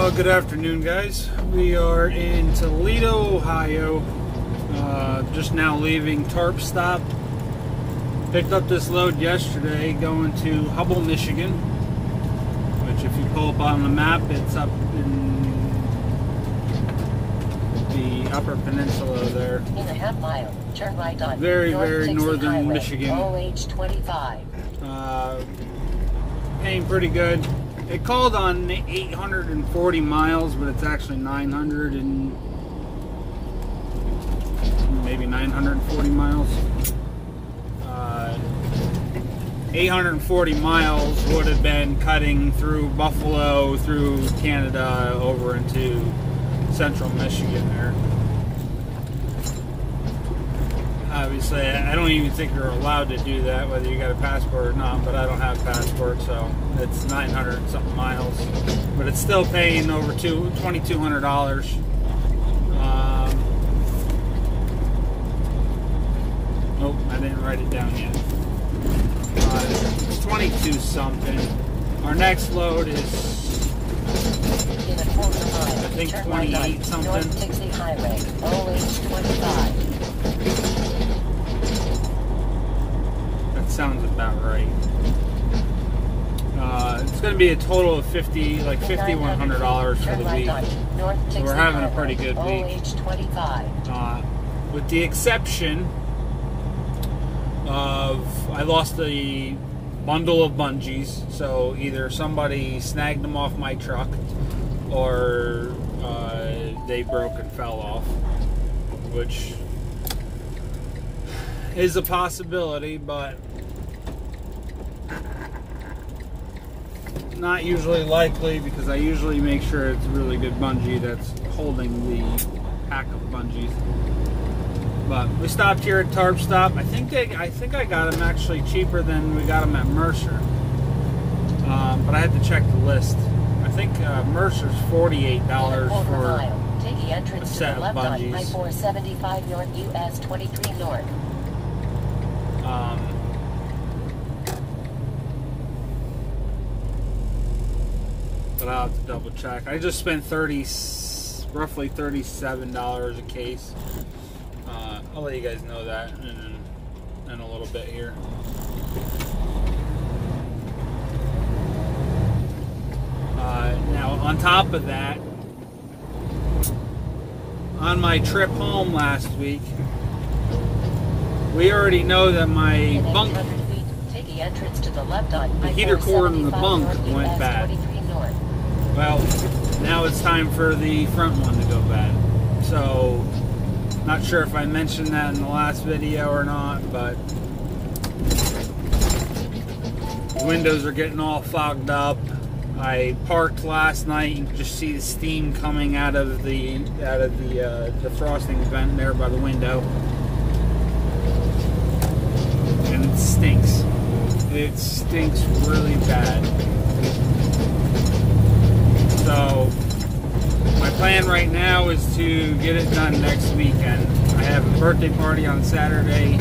Well, good afternoon, guys. We are in Toledo, Ohio. Just now leaving Tarp Stop. Picked up this load yesterday going to Hubble, Michigan, which if you pull up on the map, it's up in the Upper Peninsula there. In a half mile, turn right on Very North northern Highway, Michigan. OH25. Paying pretty good. It called on 840 miles, but it's actually 900 and maybe 940 miles. 840 miles would have been cutting through Buffalo, through Canada, over into central Michigan there. Obviously, I don't even think you're allowed to do that, whether you got a passport or not, but I don't have a passport, so it's 900 something miles. But it's still paying over $2,200. Nope, I didn't write it down yet. It's 22 something. Our next load is, In a quarter mile, I think, turn right 28 on something. North Dixie Highway, OH25. That sounds about right. It's going to be a total of $5,100 for the week. So we're having a pretty good week. With the exception of, I lost a bundle of bungees, so either somebody snagged them off my truck or they broke and fell off, which is a possibility, but not usually likely, because I usually make sure it's a really good bungee that's holding the pack of bungees. But we stopped here at Tarp Stop. I think I got them actually cheaper than we got them at Mercer. But I had to check the list. I think Mercer's $48 for Take the entrance a set to the of left on bungees. I-475 North US 23 North. But I'll have to double check. I just spent roughly $37 a case. I'll let you guys know that in a little bit here. Now, on top of that, on my trip home last week, we already know that my bunk, Take the entrance to the left on the heater core in the bunk went bad. Well, now it's time for the front one to go bad. So, not sure if I mentioned that in the last video or not, but the windows are getting all fogged up. I parked last night. You can just see the steam coming out of the frosting vent there by the window, and it stinks. It stinks really bad. So my plan right now is to get it done next weekend. I have a birthday party on Saturday,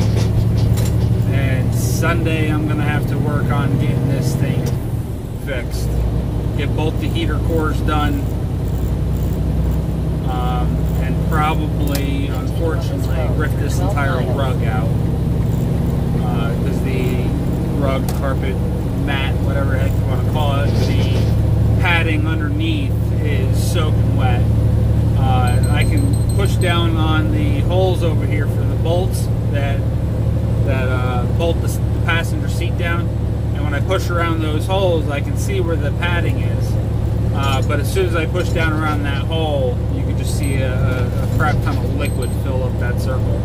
and Sunday I'm gonna have to work on getting this thing fixed. Get both the heater cores done, and probably, unfortunately, rip this entire rug out, because the rug, carpet, mat, whatever the heck you want to call it, the padding underneath is soaking wet. I can push down on the holes over here for the bolts that bolt the passenger seat down, and when I push around those holes, I can see where the padding is. But as soon as I push down around that hole, you can just see a crap ton of liquid fill up that circle.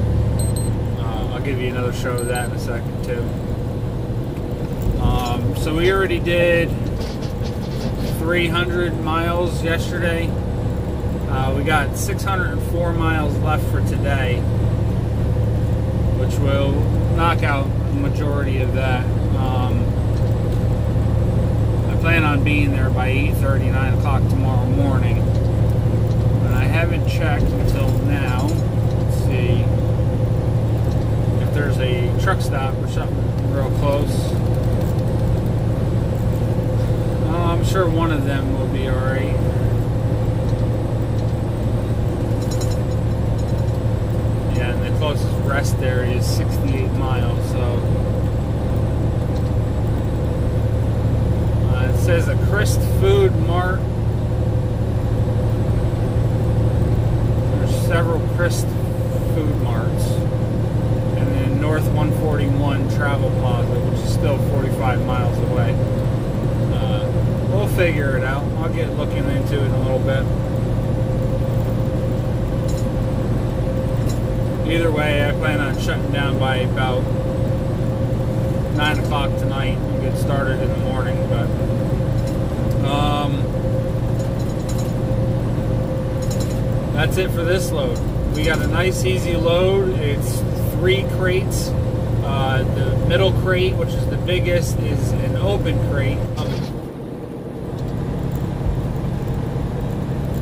I'll give you another show of that in a second too. So we already did 300 miles yesterday. We got 604 miles left for today, which will knock out the majority of that. I plan on being there by 8:30, 9 o'clock tomorrow morning. And I haven't checked until now. Let's see if there's a truck stop or something real close. I'm sure one of them will be alright. rest area is 68 miles. So it says a Christ Food Mart. There's several Christ Food Marts. And then North 141 Travel Plaza, which is still 45 miles away. We'll figure it out. I'll get looking into it in a little bit. Either way, I plan on shutting down by about 9 o'clock tonight and get started in the morning. But that's it for this load. We got a nice easy load. It's 3 crates. The middle crate, which is the biggest, is an open crate.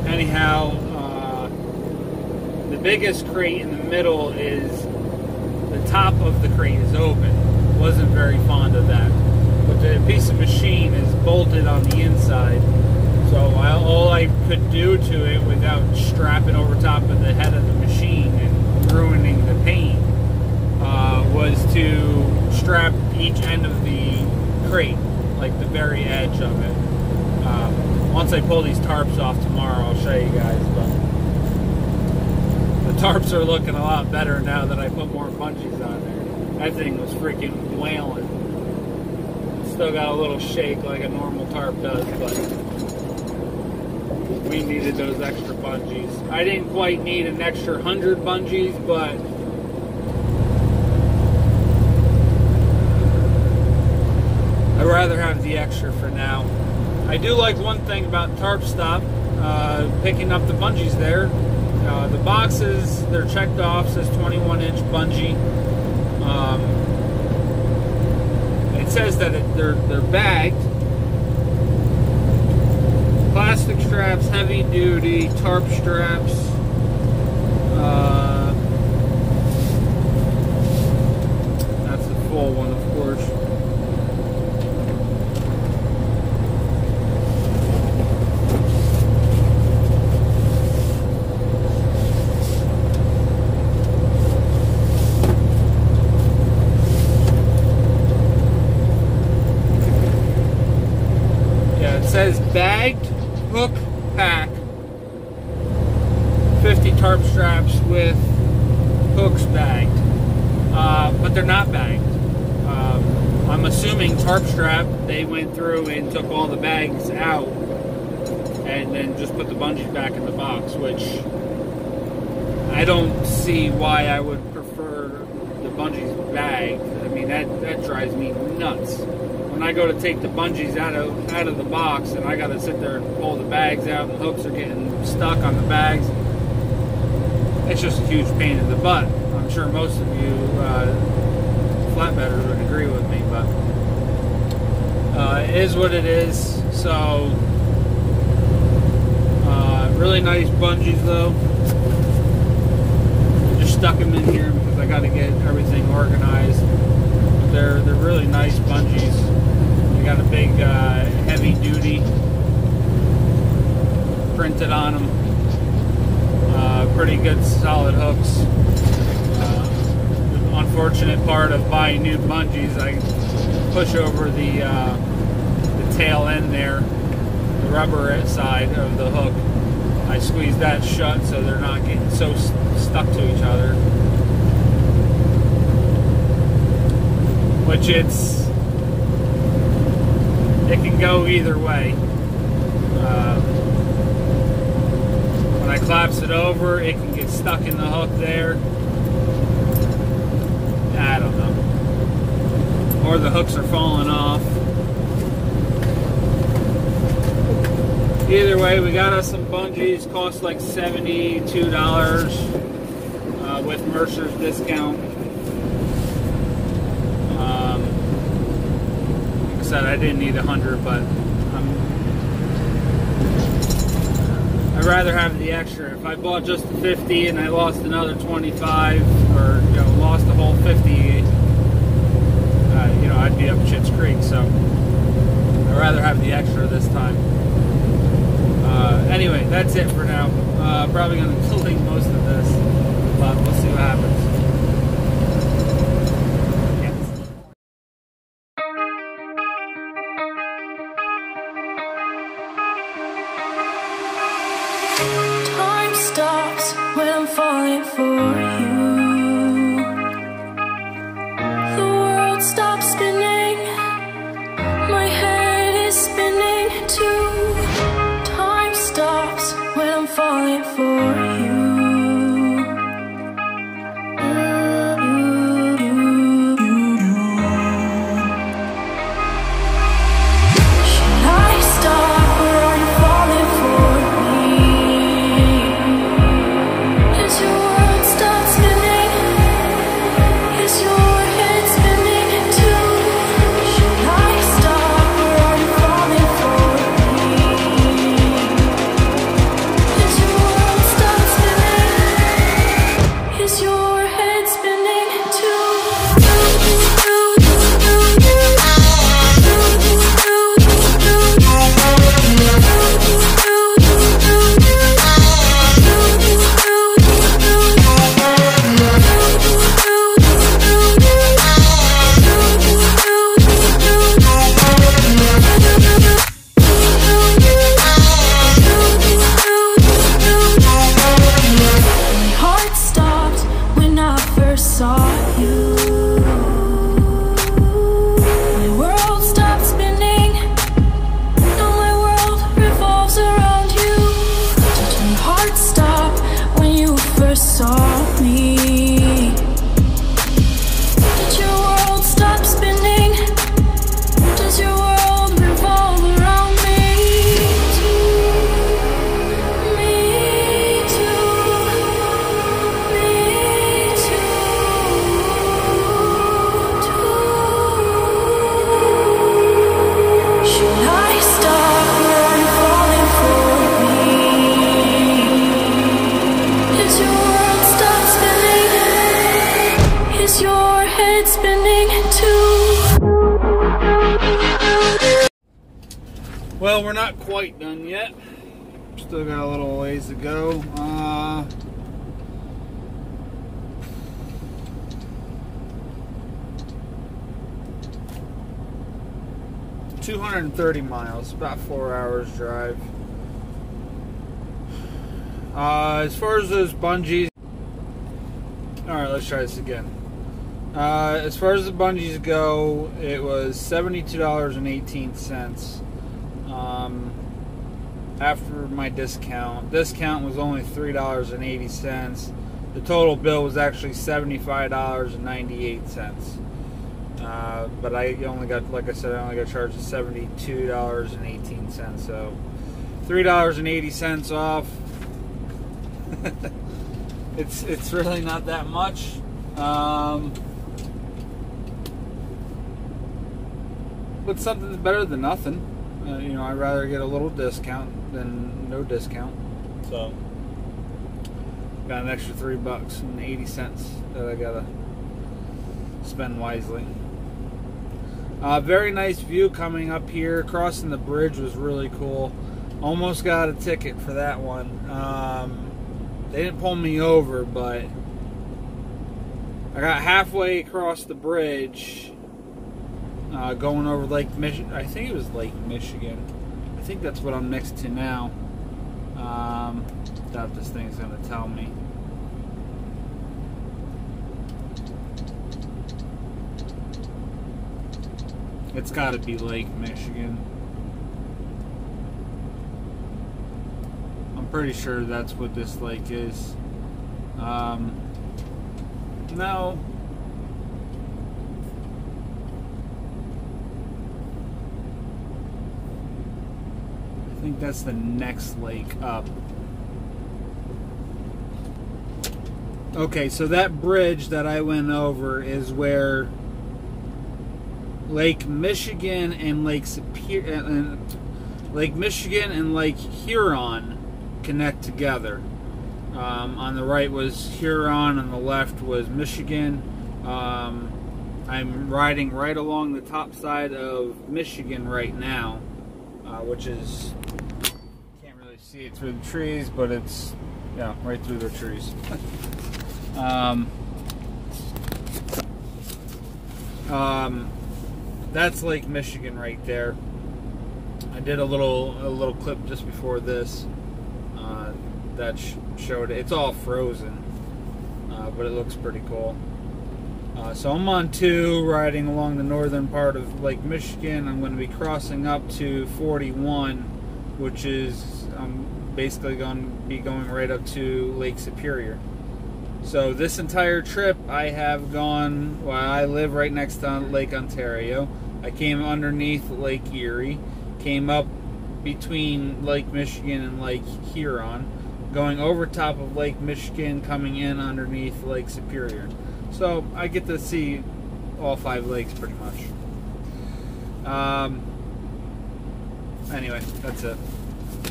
Anyhow, the biggest crate in the middle is, the top of the crate is open. Wasn't very fond of that. But the piece of machine is bolted on the inside. So all I could do to it without strapping over top of the head of the machine and ruining the paint was to strap each end of the crate, like the very edge of it. Once I pull these tarps off tomorrow, I'll show you guys. But the tarps are looking a lot better now that I put more bungees on there. That thing was freaking wailing. Still got a little shake like a normal tarp does, but we needed those extra bungees. I didn't quite need an extra 100 bungees, but I'd rather have the extra for now. I do like one thing about Tarp Stop, picking up the bungees there. The boxes, they're checked off, says 21-inch bungee. It says that they're bagged. Plastic straps, heavy duty, tarp straps. That's the full one, of course. Says bagged hook pack, 50 tarp straps with hooks bagged, but they're not bagged. I'm assuming tarp strap, they went through and took all the bags out and then just put the bungees back in the box, which I don't see why I would prefer the bungees bagged. I mean, that drives me nuts. When I go to take the bungees out of the box and I got to sit there and pull the bags out and the hooks are getting stuck on the bags, it's just a huge pain in the butt. I'm sure most of you flatbedders would agree with me, but it is what it is. So really nice bungees though. I just stuck them in here because I got to get everything organized. They're really nice bungees. They got a big heavy duty printed on them. Pretty good solid hooks. The unfortunate part of buying new bungees, I push over the tail end there, the rubber side of the hook. I squeeze that shut so they're not getting so stuck to each other. Which it can go either way. When I collapse it over, it can get stuck in the hook there. I don't know. Or the hooks are falling off. Either way, we got us some bungees. Cost like $72 with Mercer's discount. I didn't need 100, but I'd rather have the extra. If I bought just the 50 and I lost another 25, or lost the whole 50, I'd be up Schitt's Creek. So I'd rather have the extra this time. Anyway, that's it for now. Probably going to delete most of this, but we'll see what happens. Time stops when I'm falling for you. The world stops spinning. My head is spinning too. Time stops when I'm falling for you. Well, we're not quite done yet. Still got a little ways to go. 230 miles, about 4 hours drive. As far as those bungees, alright, let's try this again. As far as the bungees go, it was $72.18. After my discount was only $3.80. The total bill was actually $75.98. But I only got, like I said, I only got charged $72.18. So $3.80 off. It's really not that much. But something's better than nothing. You know, I'd rather get a little discount than no discount. So got an extra $3.80 that I gotta spend wisely. Very nice view coming up here. Crossing the bridge was really cool. Almost got a ticket for that one. They didn't pull me over, but I got halfway across the bridge, going over Lake Michigan. I think it was Lake Michigan. I think that's what I'm next to now. Doubt this thing's gonna tell me. It's got to be Lake Michigan. I'm pretty sure that's what this lake is. No. I think that's the next lake up. Okay, so that bridge that I went over is where Lake Michigan and Lake Michigan and Lake Huron connect together. On the right was Huron, on the left was Michigan. I'm riding right along the top side of Michigan right now, which is, can't really see it through the trees, but it's, yeah, right through the trees. That's Lake Michigan right there. I did a little clip just before this. that showed it. It's all frozen, but it looks pretty cool. So I'm on 2, riding along the northern part of Lake Michigan. I'm going to be crossing up to 41, which is I'm basically going to be going right up to Lake Superior. So this entire trip I have gone, well, I live right next to Lake Ontario. I came underneath Lake Erie, came up between Lake Michigan and Lake Huron, going over top of Lake Michigan, coming in underneath Lake Superior. So I get to see all 5 lakes pretty much. Anyway, that's it.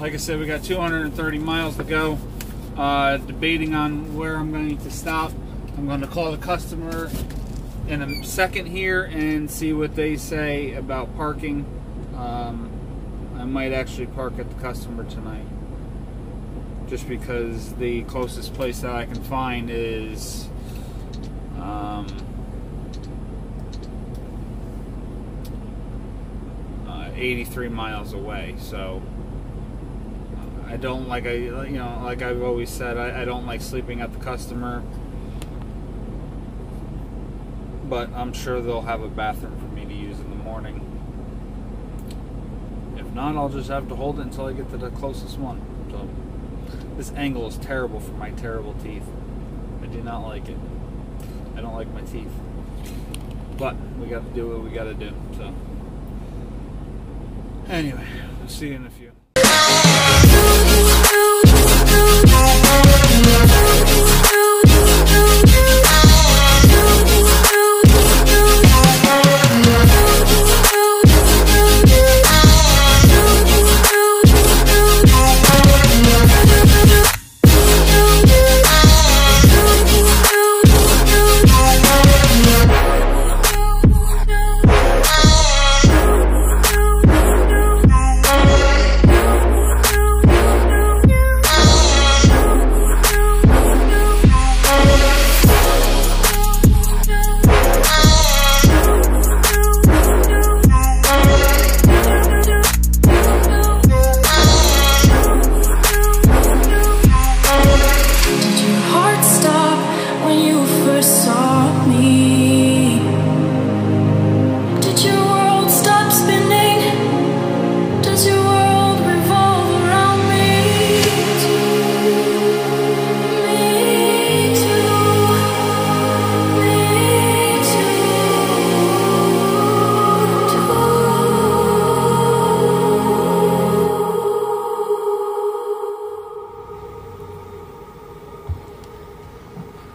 Like I said, we got 230 miles to go. Debating on where I'm going to stop. I'm going to call the customer in a second here and see what they say about parking. I might actually park at the customer tonight, just because the closest place that I can find is 83 miles away. So I don't like, like I've always said, I don't like sleeping at the customer, but I'm sure they'll have a bathroom for me to use in the morning. If not, I'll just have to hold it until I get to the closest one. So this angle is terrible for my terrible teeth. I do not like it. I don't like my teeth, but we got to do what we got to do. So anyway, I'll see you in a few.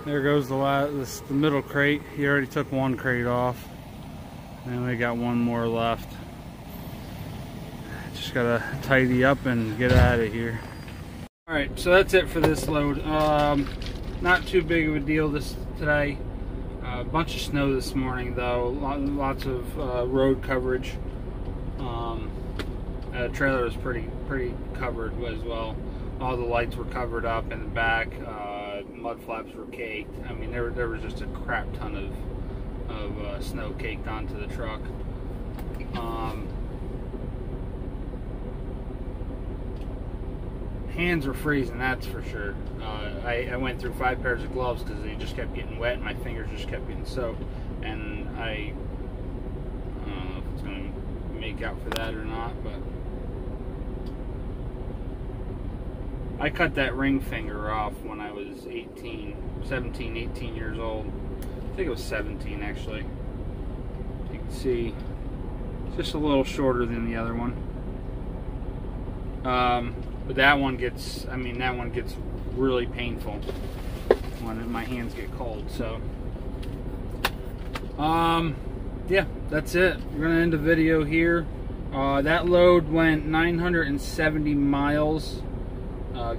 There goes the middle crate. He already took one crate off, and we got one more left. Just gotta tidy up and get out of here. Alright, so that's it for this load. Not too big of a deal today. A bunch of snow this morning though. Lots of road coverage. The trailer was pretty covered as well. All the lights were covered up in the back. Mud flaps were caked. I mean, there was just a crap ton of snow caked onto the truck. Hands were freezing, that's for sure. I went through 5 pairs of gloves because they just kept getting wet and my fingers just kept getting soaked. And I don't know if it's going to make out for that or not, but I cut that ring finger off when I was 17, 18 years old. I think it was 17 actually. You can see it's just a little shorter than the other one. But that one gets, really painful when my hands get cold. So, yeah, that's it. We're gonna end the video here. That load went 970 miles,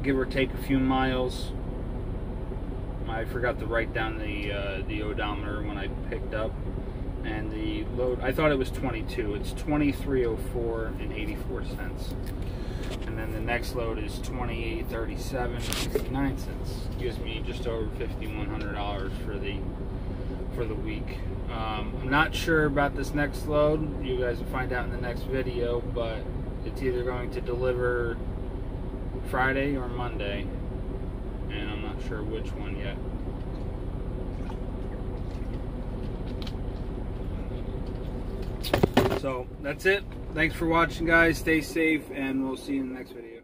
give or take a few miles. I forgot to write down the odometer when I picked up, and the load, I thought it was 22. It's 2304 and 84 cents. And then the next load is 2837 and 69 cents. Gives me just over $5,100 for the week. I'm not sure about this next load. You guys will find out in the next video, but it's either going to deliver Friday or Monday. sure which one yet. So that's it. Thanks for watching, guys. Stay safe, and we'll see you in the next video.